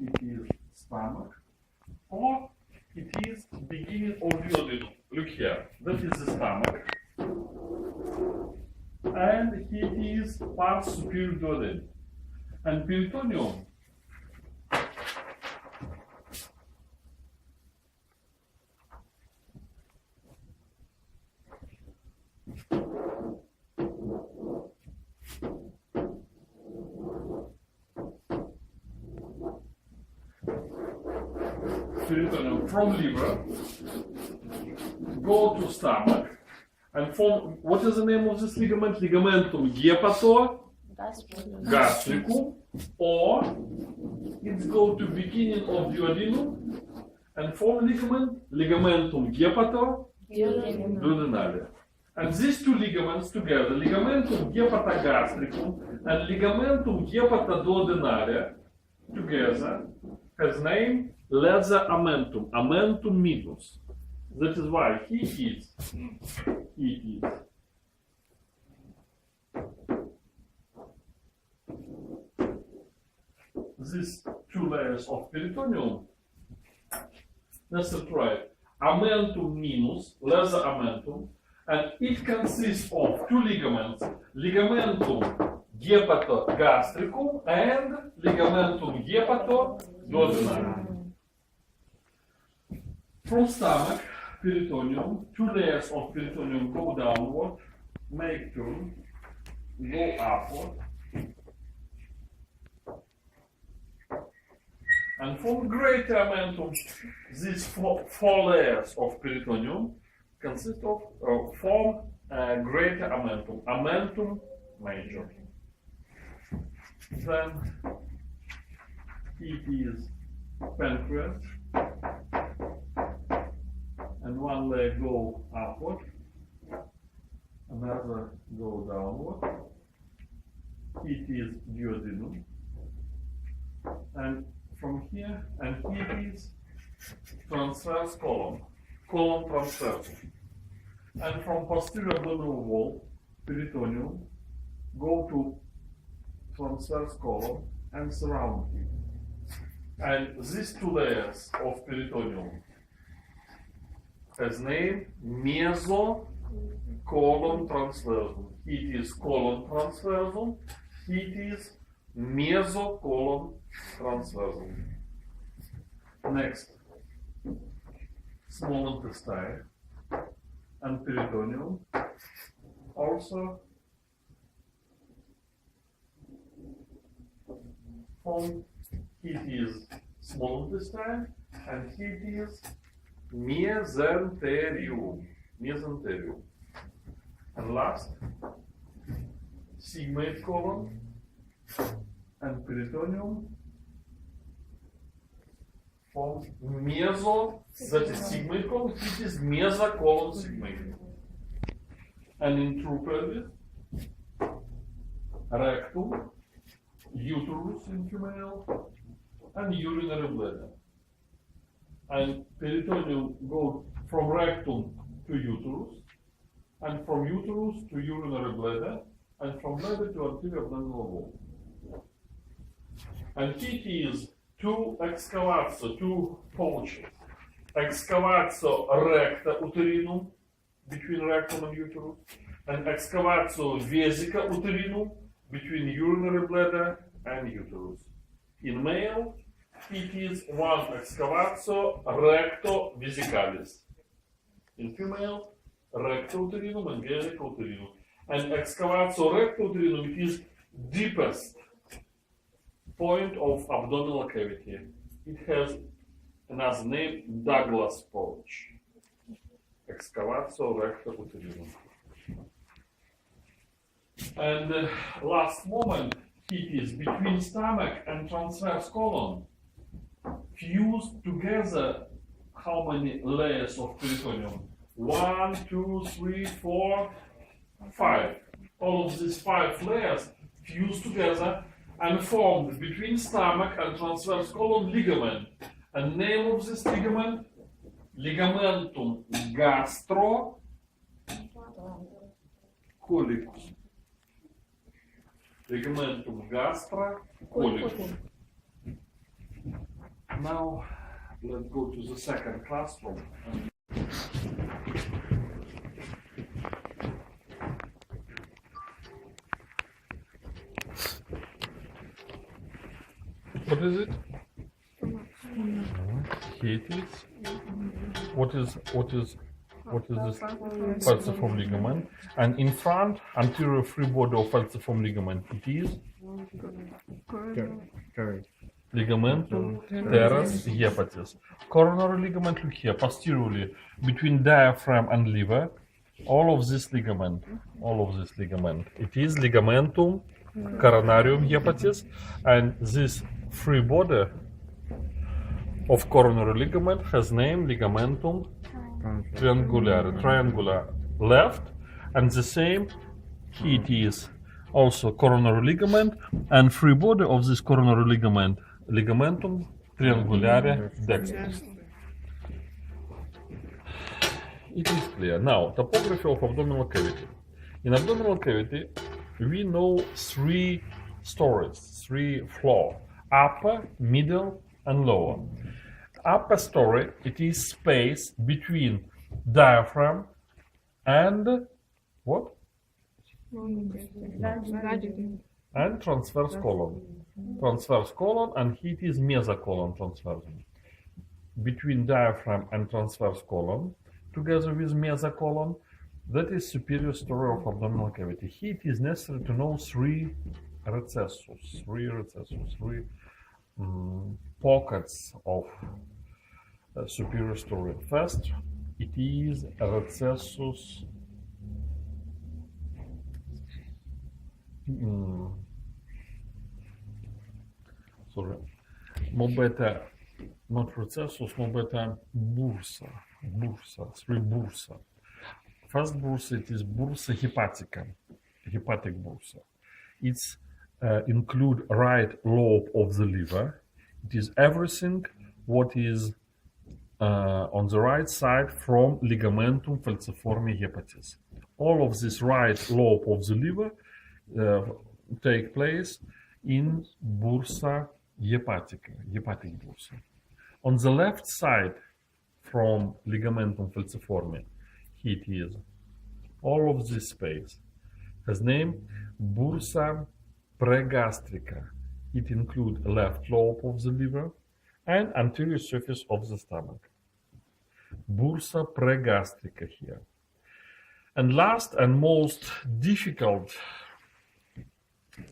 it is stomach, or it is beginning of duodenum. Look here, that is the stomach, and it is part superior duodenum. And peritonium from liver go to stomach and form. What is the name of this ligament? Ligamentum gastricum, or it's go to beginning of duodenum and form ligamentum duodenale. And these two ligaments together, ligamentum hepatogastricum and ligamentum hepatoduodenale together, has name leather amentum, amentum minus. That is why he is these two layers of peritonium. Let's try amentum minus, leather amentum, and it consists of two ligaments, ligamentum hepatogastricum and ligamentum hepatoduodenale. From stomach, peritonium, two layers of peritonium go downward, make turn, go upward, and from greater amentum, these four layers of peritonium consist of form greater amentum, amentum major. Then it is pancreas, and one leg go upward, another go downward. It is duodenum, and from here, and it is transverse colon transverse. And from posterior abdominal wall, peritonium, go to transverse colon and surround it. And these two layers of peritonium has name mesocolon transversum. It is colon transversum, it is mesocolon transversum. Next, small intestine and peritonium also from it is small intestine and it is mesenterium. And last, sigmoid colon and peritonium forms that is sigmoid colon, it is mesocolon sigmoid. And in true pelvis, rectum, uterus in female, and urinary bladder. And peritonium goes from rectum to uterus, and from uterus to urinary bladder, and from bladder to anterior abdominal wall. And it is two excavatio, two pouches. Excavatio recta uterinum, between rectum and uterus, and excavatio vesica uterinum, between urinary bladder and uterus. In male, it is one excavatio recto vesicalis. In female, recto uterinum and vesica uterinum. And excavatio recto uterinum, it is deepest point of abdominal cavity. It has another name, Douglas pouch. Excavatio recto uterinum. And last moment, it is between stomach and transverse colon. Fused together, how many layers of peritonium? 1, 2, 3, 4, 5. All of these 5 layers fused together and formed between stomach and transverse colon ligament. And name of this ligament? Ligamentum gastrocolicus. Ligamentum gastrocolicus. Now let's go to the second classroom. What is it? Here it is. What is this falciform ligament? And in front, anterior free body of falciform ligament, it is ligamentum teres hepatis. Coronary ligament, look here, posteriorly, between diaphragm and liver, all of this ligament, it is ligamentum coronarium hepatis, and this free body of coronary ligament has name ligamentum triangular left, and the same it is also coronary ligament, and free body of this coronary ligament ligamentum triangulare dextris. It is clear. Now, topography of abdominal cavity. In abdominal cavity, we know three stories, three floors: upper, middle, and lower. Upper story, it is space between diaphragm and what? And transverse colon. Transverse colon, and it is mesocolon transverse. Between diaphragm and transverse colon, together with mesocolon, that is superior story of abdominal cavity. Here it is necessary to know three recessus, three pockets of superior story. First, it is a recessus Mobeta, not recessus, mobeta bursa, three bursa. First bursa, it is bursa hepatica, hepatic bursa. It's include right lobe of the liver. It is everything what is on the right side from ligamentum falciforme hepatis. All of this right lobe of the liver take place in bursa hepatica, hepatic bursa. On the left side from ligamentum falciforme, it is all of this space has name bursa pregastrica. It includes left lobe of the liver and anterior surface of the stomach. Bursa pregastrica here. And last and most difficult,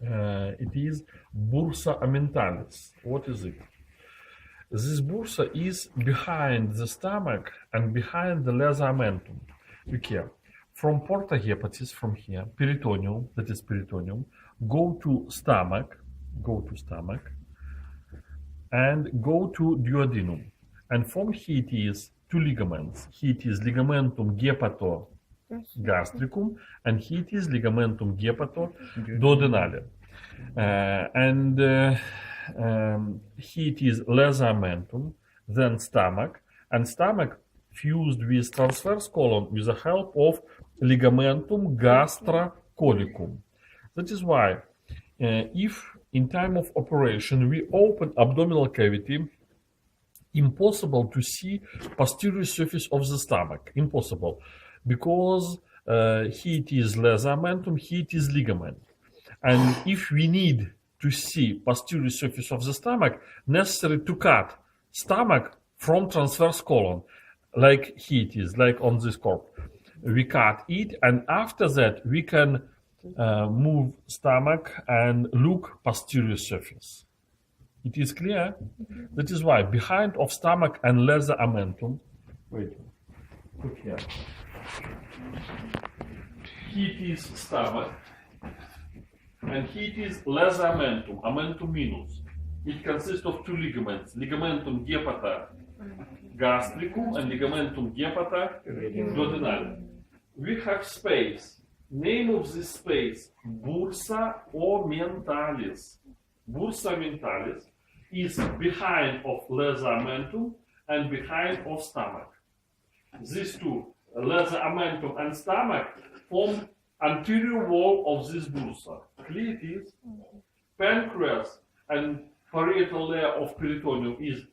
it is bursa amentalis. What is it? This bursa is behind the stomach and behind the lesser amentum. Look here. From porta hepatis, from here, peritonium, that is peritonium, go to stomach, and go to duodenum. And from here it is two ligaments. Here it is ligamentum hepatogastricum, and here it is ligamentum hepatoduodenale. Here it is lesser amentum, then stomach, and stomach fused with transverse colon with the help of ligamentum gastrocolicum. That is why if in time of operation we open abdominal cavity, impossible to see posterior surface of the stomach. Impossible. Because here it is lesser amentum, here it is ligament. And if we need to see posterior surface of the stomach, necessary to cut stomach from transverse colon, like here it is, like on this curve. We cut it, and after that we can move stomach and look posterior surface. It is clear? That is why behind of stomach and lesser amentum, wait, look here. Here it is stomach, and here it is lesser amentum, amentum minus. It consists of two ligaments, ligamentum hepatogastricum and ligamentum hepatoduodenale. We have space. Name of this space, bursa amentalis. Bursa amentalis is behind of lesser amentum and behind of stomach. These two, lesser amentum and stomach, form anterior wall of this bursa. Clear it is? Pancreas and parietal layer of peritonium is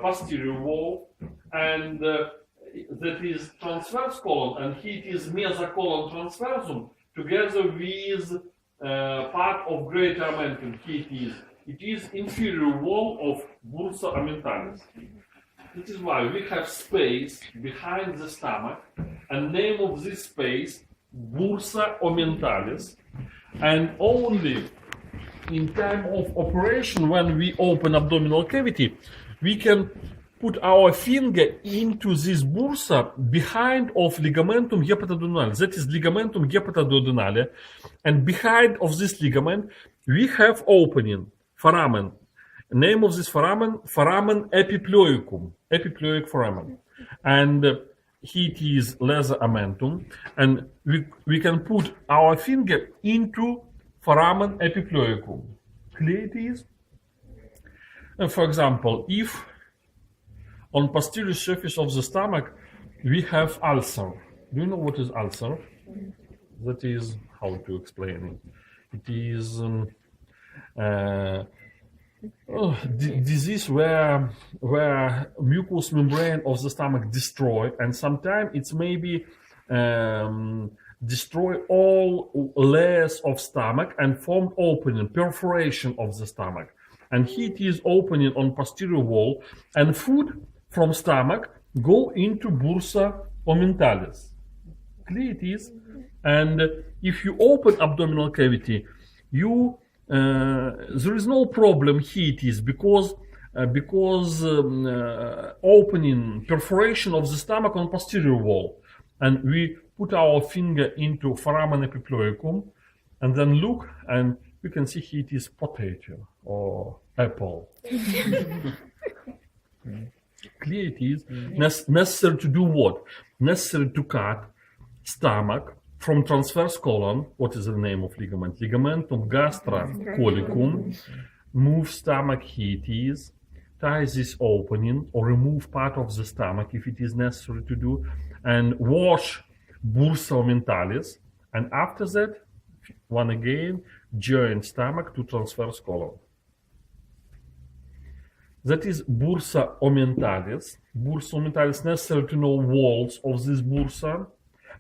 posterior wall, and that is transverse colon, and it is mesocolon transversum together with part of greater omentum. It is inferior wall of bursa ommentalis. This is why we have space behind the stomach, and name of this space bursa ommentalis, and only in time of operation, when we open abdominal cavity, we can put our finger into this bursa behind of ligamentum hepatoduodenale. That is ligamentum hepatoduodenale, and behind of this ligament we have opening, foramen. Name of this foramen epiploicum, epiploic foramen, and it is lesser omentum, and we can put our finger into foramen epiploicum. Clear it is? And for example, if on posterior surface of the stomach we have ulcer. Do you know what is ulcer? That is, how to explain it? It is disease where mucous membrane of the stomach destroyed, and sometimes it's maybe destroy all layers of stomach and form opening, perforation of the stomach, and it is opening on posterior wall, and food from stomach go into bursa ommentalis. Clear it is? And if you open abdominal cavity, you there is no problem here. It is because opening, perforation of the stomach on posterior wall, and we put our finger into foramen epiploicum, and then look, and you can see here it is potato or apple. Clear it is? Necessary to do what? Necessary to cut stomach from transverse colon. What is the name of ligament? Ligamentum gastrocolicum. Move stomach here it is. Tie this opening or remove part of the stomach if it is necessary to do, and wash bursa ommentalis, and after that, one again, join stomach to transverse colon. That is bursa ommentalis. Bursa ommentalis, necessary to know walls of this bursa,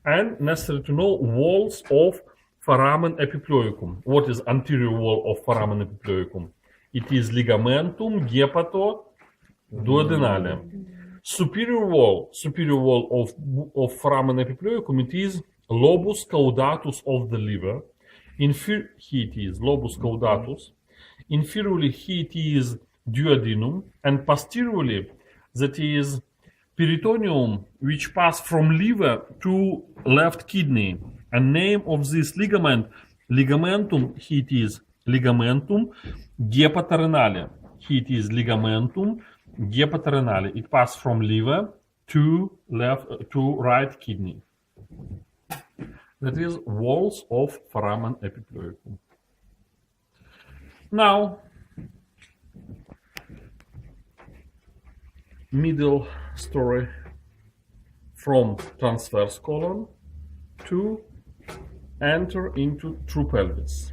and necessary to know walls of foramen epiploicum. What is anterior wall of foramen epiploicum? It is ligamentum hepatoduodenale. Superior wall of foramen epiploicum, it is lobus caudatus of the liver. Here it is lobus caudatus. Inferiorly here it is duodenum, and posteriorly that is peritonium, which pass from liver to left kidney, and name of this ligament, ligamentum, here it is ligamentum hepatorenale. Here it is ligamentum hepatorenale. It passes from liver to right kidney. That is walls of foramen epiploicum. Now, middle story from transverse colon to enter into true pelvis.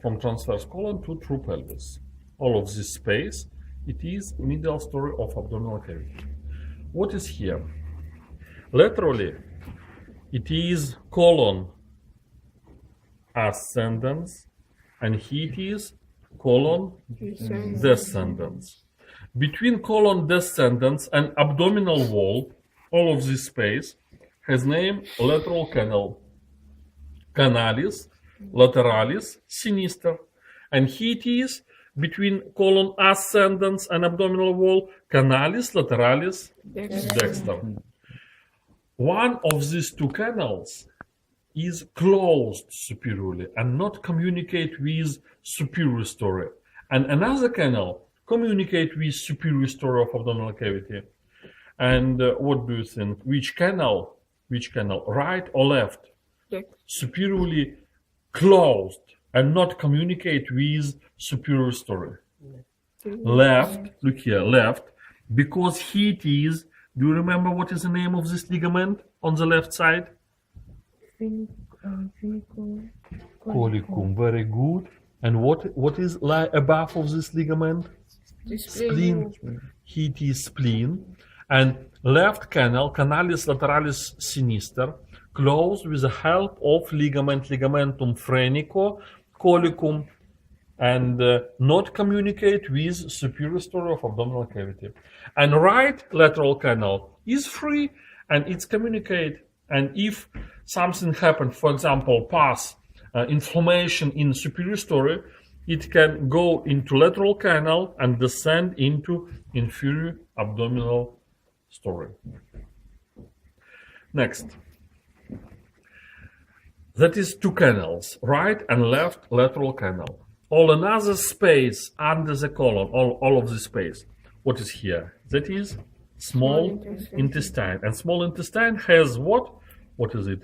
From transverse colon to true pelvis. All of this space, it is middle story of abdominal cavity. What is here? Laterally, it is colon ascendens, and here it is colon descendens. Between colon descendens and abdominal wall, all of this space has name lateral canal, canalis lateralis sinister, and here it is between colon ascendens and abdominal wall, canalis lateralis dexter. One of these two canals is closed superiorly and not communicate with superior story, and another canal communicate with superior story of abdominal cavity. And what do you think? Which canal? Right or left? Superiorly closed and not communicate with superior story. Left. Look here, left, because here it is. Do you remember what is the name of this ligament on the left side? Colicum. Very good. And what is above of this ligament? Spleen. It is spleen. And left canal, canalis lateralis sinister, closed with the help of ligamentum phrenico, collicum, and not communicate with superior story of abdominal cavity. And right lateral canal is free and it's communicate. And if something happened, for example, pus, inflammation in superior story, it can go into lateral canal and descend into inferior abdominal story. Next. That is two canals, right and left lateral canal. All another space under the colon, all of the space. What is here? That is small intestine. And small intestine has what? What is it?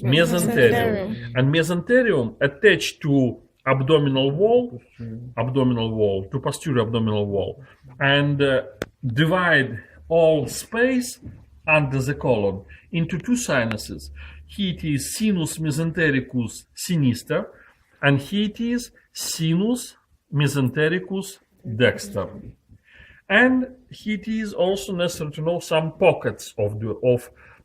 Mesenterium. And mesenterium attached to abdominal wall, to posterior abdominal wall, and divide all space under the colon into two sinuses. Here it is sinus mesentericus sinister, and here it is sinus mesentericus dexter. And it is also necessary to know some pockets of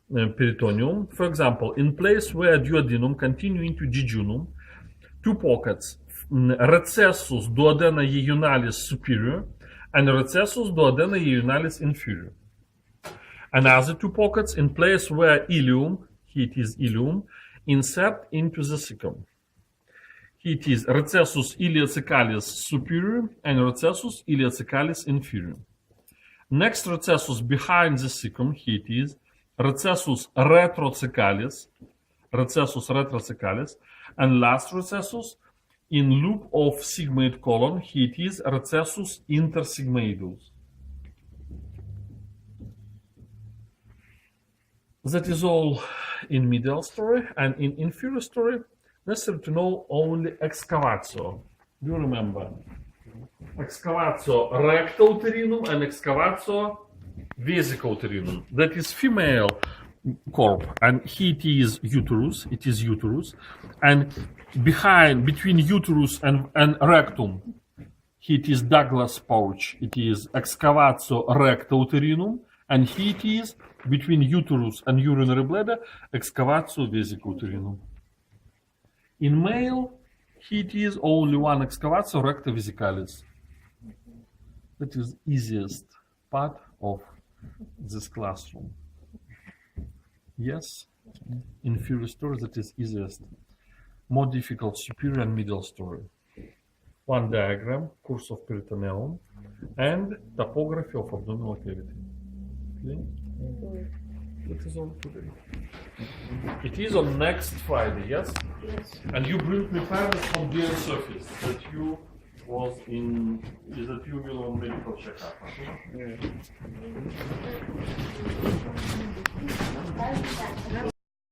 peritoneum. For example, in place where duodenum continue into jejunum, two pockets, recessus duodenojejunales superior and recessus duodenojejunales inferior. Another two pockets in place where ileum, it is ileum, insert into the cecum. It is recessus ileocecalis superior and recessus ileocecalis inferior. Next recessus behind the cecum, it is recessus retrocecalis, and last recessus in loop of sigmoid colon, it is recessus intersigmoidus. That is all in medial story, and in inferior story, necessary to know only excavatio. Do you remember? Excavatio rectouterинum and excavatio vesicouterинum. That is female corp, and it is uterus. It is uterus, and between uterus and rectum, it is Douglas pouch. It is excavatio rectouterинum, and it is between uterus and urinary bladder, excavatio vesicouterинum. In male, it is only one excavatio recta vesicalis. That is easiest part of this classroom. Yes, inferior story, that is easiest. More difficult, superior and middle story. One diagram, course of peritoneum, and topography of abdominal cavity. Okay? That is all today. It is on next Friday, yes? Yes. And you bring me parents from their surface that you was in, is that you will on medical checkup. Yeah.